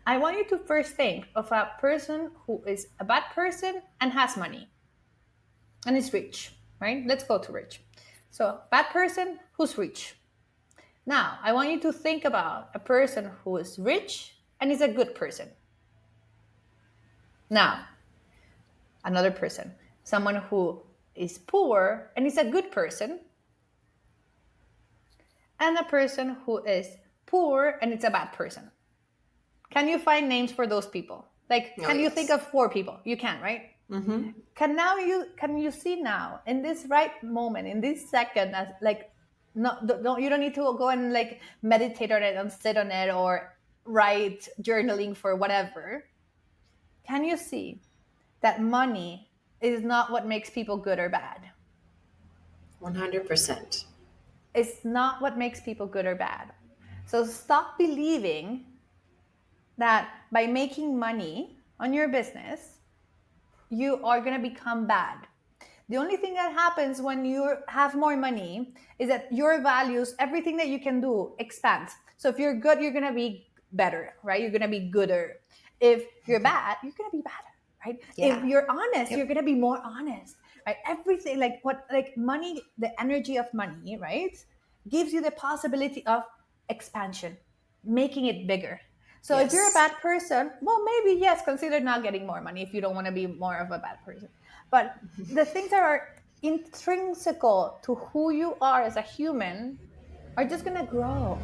I want you to first think of a person who is a bad person and has money and is rich, right? Let's go to rich. So, bad person who's rich. Now, I want you to think about a person who is rich and is a good person. Now, another person, someone who is poor and is a good person, and a person who is poor and it's a bad person. Can you find names for those people? Like, can you think of 4 people? You can, right? Mm-hmm. Can you see now in this right moment, in this second, as like, no, you don't need to go and like meditate on it and sit on it or write journaling for whatever. Can you see that money is not what makes people good or bad? 100%. It's not what makes people good or bad. So stop believing that by making money on your business, you are going to become bad. The only thing that happens when you have more money is that your values, everything that you can do, expands. So if you're good, you're going to be better, right? You're going to be gooder. If you're bad, you're going to be better, right? Yeah. If you're honest, Yep. you're going to be more honest, right? Everything, like money, the energy of money, right, gives you the possibility of expansion, making it bigger. So if you're a Yes. bad person, well, maybe yes, consider not getting more money if you don't want to be more of a bad person. But the things that are intrinsical to who you are as a human are just going to grow.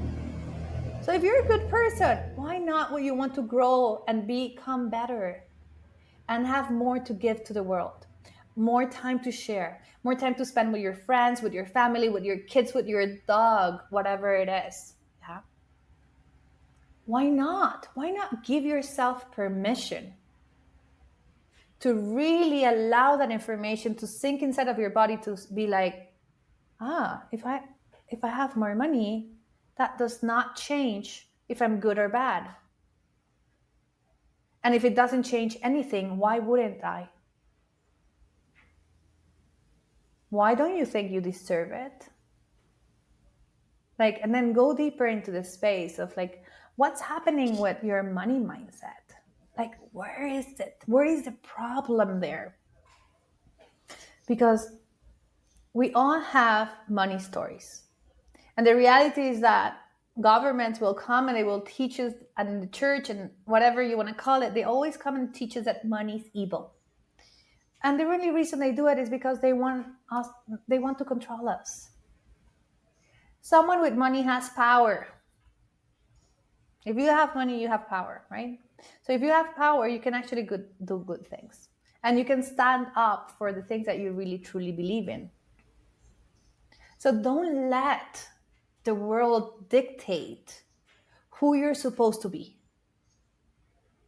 So if you're a good person, why not will you want to grow and become better and have more to give to the world? More time to share, more time to spend with your friends, with your family, with your kids, with your dog, whatever it is. Yeah. Why not? Why not give yourself permission to really allow that information to sink inside of your body, to be like, if I have more money, that does not change if I'm good or bad. And if it doesn't change anything, why wouldn't I? Why don't you think you deserve it? Like, and then go deeper into the space of like, what's happening with your money mindset? Like, where is it? Where is the problem there? Because we all have money stories. And the reality is that governments will come and they will teach us, and the church and whatever you want to call it, they always come and teach us that money's evil. And the only reason they do it is because they want to control us. Someone with money has power. If you have money, you have power, right? So if you have power, you can actually do good things. And you can stand up for the things that you really truly believe in. So don't let the world dictate who you're supposed to be.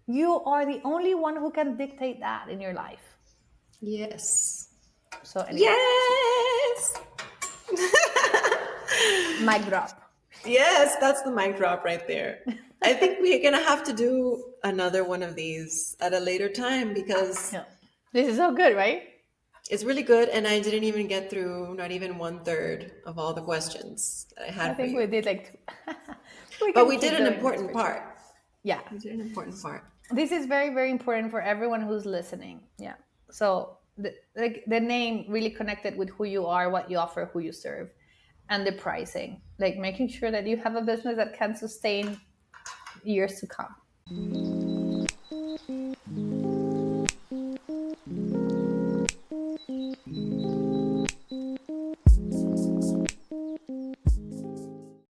You are the only one who can dictate that in your life. Yes. So anyway, Yes. mic drop. Yes, that's the mic drop right there. I think we're gonna have to do another one of these at a later time because Yeah. This is so good, right? It's really good, and I didn't even get through not even one third of all the questions that I I had for think we you. did like we But can we did keep an doing this important for sure. part. Yeah. We did an important part. This is very, very important for everyone who's listening. Yeah. So the name really connected with who you are, what you offer, who you serve, and the pricing, like making sure that you have a business that can sustain years to come.